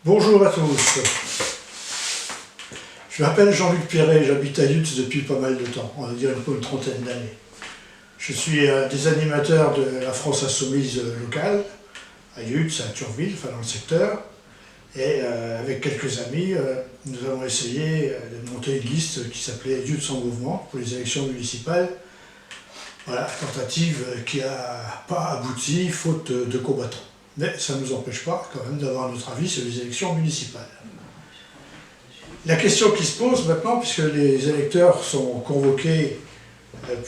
Bonjour à tous. Je m'appelle Jean-Luc Perret, j'habite à Yutz depuis pas mal de temps, on va dire une trentaine d'années. Je suis un des animateurs de la France Insoumise locale, à Yutz, à Thionville, enfin dans le secteur. Et avec quelques amis, nous avons essayé de monter une liste qui s'appelait Yutz en mouvement pour les élections municipales. Voilà, tentative qui n'a pas abouti faute de combattants. Mais ça ne nous empêche pas quand même d'avoir notre avis sur les élections municipales. La question qui se pose maintenant, puisque les électeurs sont convoqués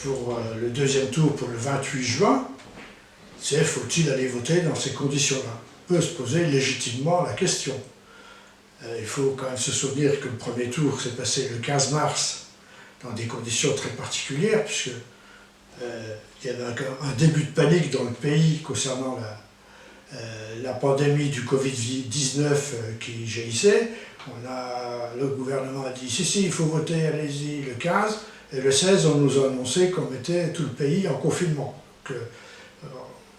pour le deuxième tour pour le 28 juin, c'est faut-il aller voter dans ces conditions-là? On peut se poser légitimement la question. Il faut quand même se souvenir que le premier tour s'est passé le 15 mars dans des conditions très particulières, puisque il y avait un début de panique dans le pays concernant la pandémie du Covid-19 qui jaillissait. Le gouvernement a dit si, il faut voter, allez-y, le 15, et le 16, on nous a annoncé qu'on mettait tout le pays en confinement.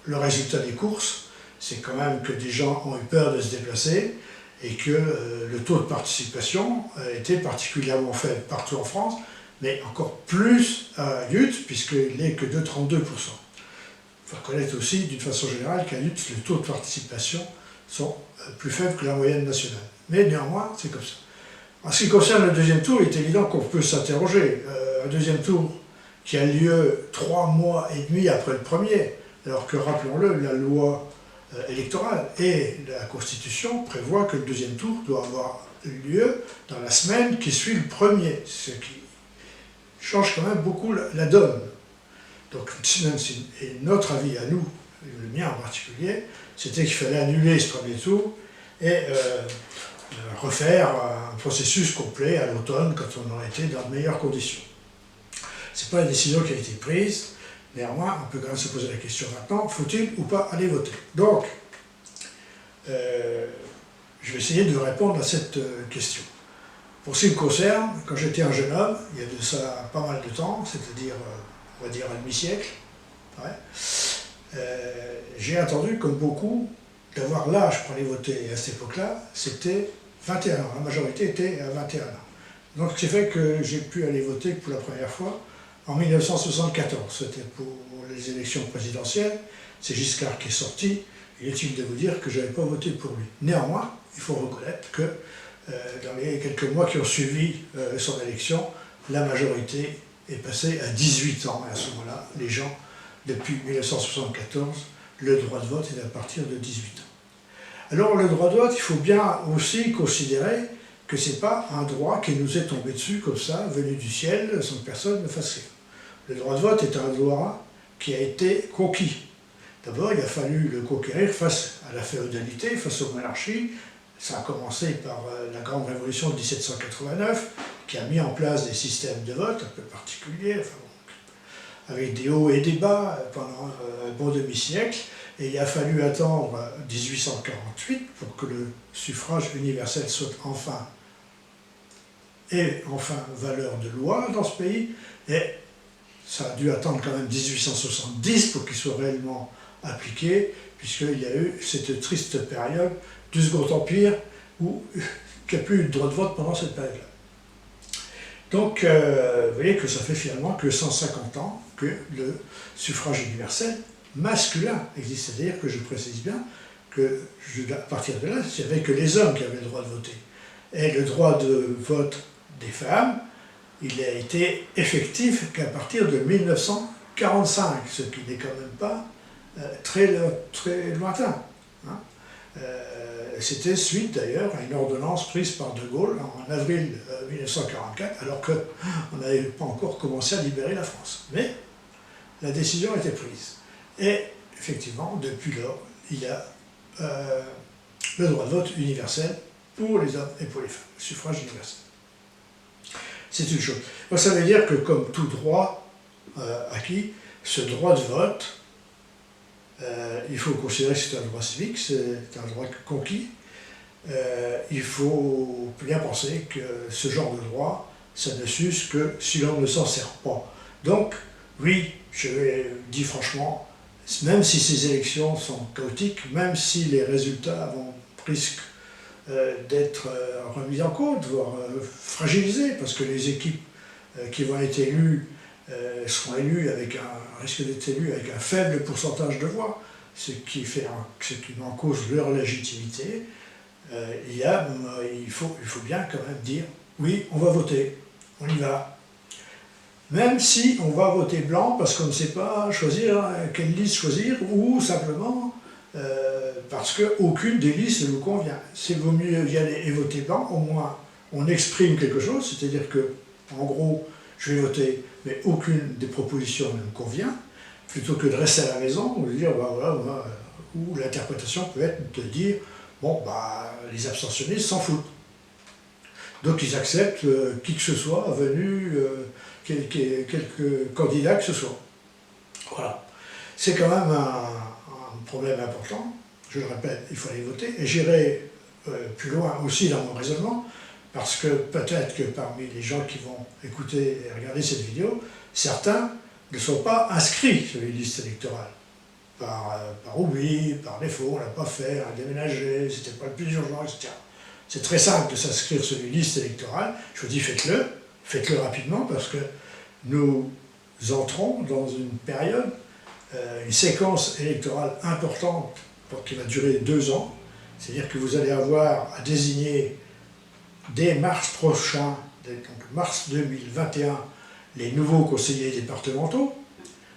Le résultat des courses, c'est quand même que des gens ont eu peur de se déplacer et que le taux de participation était particulièrement faible partout en France, mais encore plus à Yutz, puisqu'il n'est que de 32%. Il faut reconnaître aussi, d'une façon générale, qu'à Yutz, les taux de participation sont plus faibles que la moyenne nationale. Mais néanmoins, c'est comme ça. En ce qui concerne le deuxième tour, il est évident qu'on peut s'interroger. Un deuxième tour qui a lieu 3 mois et demi après le premier, alors que, rappelons-le, la loi électorale et la Constitution prévoient que le deuxième tour doit avoir lieu dans la semaine qui suit le premier, ce qui change quand même beaucoup la donne. Donc, et notre avis à nous, le mien en particulier, c'était qu'il fallait annuler ce premier tour et refaire un processus complet à l'automne quand on aurait été dans de meilleures conditions. Ce n'est pas la décision qui a été prise, néanmoins on peut quand même se poser la question maintenant, faut-il ou pas aller voter? Donc, je vais essayer de répondre à cette question. Pour ce qui me concerne, quand j'étais un jeune homme, il y a de ça pas mal de temps, c'est-à-dire, on va dire un demi-siècle, ouais, j'ai attendu, comme beaucoup, d'avoir l'âge pour aller voter. Et à cette époque-là, c'était 21 ans. La majorité était à 21 ans. Donc, c'est fait que j'ai pu aller voter pour la première fois en 1974. C'était pour les élections présidentielles. C'est Giscard qui est sorti. Il est utile de vous dire que je n'avais pas voté pour lui. Néanmoins, il faut reconnaître que dans les quelques mois qui ont suivi son élection, la majorité est passée à 18 ans. Et à ce moment-là, les gens, depuis 1974, le droit de vote est à partir de 18 ans. Alors le droit de vote, il faut bien aussi considérer que ce n'est pas un droit qui nous est tombé dessus comme ça, venu du ciel, sans que personne ne fasse rien. Le droit de vote est un droit qui a été conquis. D'abord, il a fallu le conquérir face à la féodalité, face aux monarchies. Ça a commencé par la grande révolution de 1789, qui a mis en place des systèmes de vote un peu particuliers, enfin, avec des hauts et des bas pendant un bon demi-siècle, et il a fallu attendre 1848 pour que le suffrage universel soit enfin valeur de loi dans ce pays, et ça a dû attendre quand même 1870 pour qu'il soit réellement appliqué, puisqu'il y a eu cette triste période du Second Empire où il n'y a plus eu de droit de vote pendant cette période-là. Donc, vous voyez que ça fait finalement que 150 ans que le suffrage universel masculin existe. C'est-à-dire que je précise bien que, à partir de là, il n'y avait que les hommes qui avaient le droit de voter. Et le droit de vote des femmes, il a été effectif qu'à partir de 1945, ce qui n'est quand même pas très lointain. Hein. C'était suite d'ailleurs à une ordonnance prise par De Gaulle en avril 1944, alors qu'on n'avait pas encore commencé à libérer la France. Mais la décision a été prise. Et effectivement, depuis lors, il y a le droit de vote universel pour les hommes et pour les femmes, le suffrage universel. C'est une chose. Donc, ça veut dire que comme tout droit acquis, ce droit de vote, il faut considérer que c'est un droit civique, c'est un droit conquis. Il faut bien penser que ce genre de droit, ça ne s'use que si l'on ne s'en sert pas. Donc, oui, je dis franchement, même si ces élections sont chaotiques, même si les résultats vont presque d'être remis en cause, voire fragilisé, parce que les équipes qui vont être élues seront élues avec risquent d'être élues avec un faible pourcentage de voix, ce qui met en cause leur légitimité. Il faut bien quand même dire oui, on va voter, on y va. Même si on va voter blanc parce qu'on ne sait pas choisir quelle liste choisir, ou simplement parce qu'aucune des listes ne nous convient. C'est vaut mieux y aller et voter blanc, au moins on exprime quelque chose, c'est-à-dire que, en gros, je vais voter, mais aucune des propositions ne me convient, plutôt que de rester à la maison ou de dire, bah voilà, ou l'interprétation peut être de dire, bon, bah, les abstentionnistes s'en foutent. Donc ils acceptent qui que ce soit venu, quelques candidats que ce soit. Voilà. C'est quand même un problème important. Je le répète, il faut aller voter. Et j'irai plus loin aussi dans mon raisonnement, parce que peut-être que parmi les gens qui vont écouter et regarder cette vidéo, certains ne sont pas inscrits sur les listes électorales. Par oubli, par défaut, on ne l'a pas fait, on a déménagé, c'était pas le plus urgent, etc. C'est très simple de s'inscrire sur les listes électorales. Je vous dis, faites-le rapidement, parce que nous entrons dans une période, une séquence électorale importante qui va durer 2 ans. C'est-à-dire que vous allez avoir à désigner dès mars prochain, donc mars 2021, les nouveaux conseillers départementaux.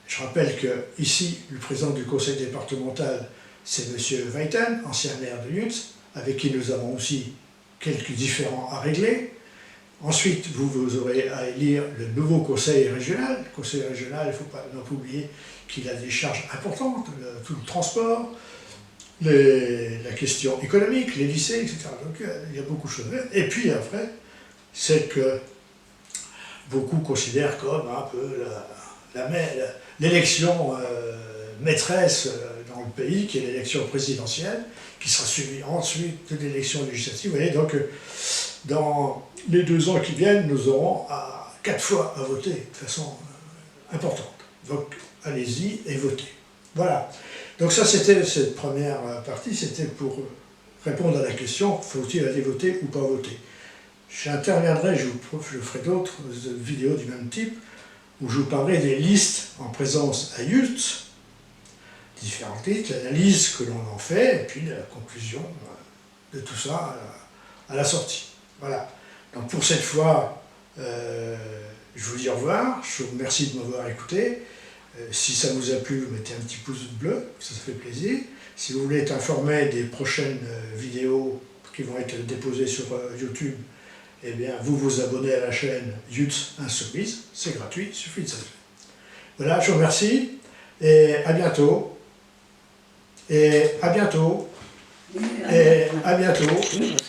Je rappelle que ici, le président du conseil départemental, c'est M. Weiten, ancien maire de Yutz, avec qui nous avons aussi quelques différends à régler. Ensuite, vous aurez à élire le nouveau conseil régional. Le conseil régional, il ne faut pas non plus oublier qu'il a des charges importantes, tout le transport, la question économique, les lycées, etc. Donc il y a beaucoup de choses. Et puis après, c'est que beaucoup considèrent comme un peu l'élection maîtresse dans le pays, qui est l'élection présidentielle, qui sera suivie ensuite de l'élection législative. Vous voyez, donc dans les 2 ans qui viennent, nous aurons 4 fois à voter de façon importante. Donc allez-y et votez. Voilà. Donc ça, c'était cette première partie, c'était pour répondre à la question, faut-il aller voter ou pas voter? J'interviendrai, je ferai d'autres vidéos du même type, où je vous parlerai des listes en présence à Yutz, différentes listes, l'analyse que l'on en fait, et puis la conclusion de tout ça à la sortie. Voilà. Donc pour cette fois, je vous dis au revoir, je vous remercie de m'avoir écouté. Si ça vous a plu, vous mettez un petit pouce bleu, ça fait plaisir. Si vous voulez être informé des prochaines vidéos qui vont être déposées sur YouTube, eh bien, vous vous abonnez à la chaîne Yutz Insoumise, c'est gratuit, il suffit de ça. Voilà, je vous remercie, et à bientôt. Et à bientôt. Et à bientôt.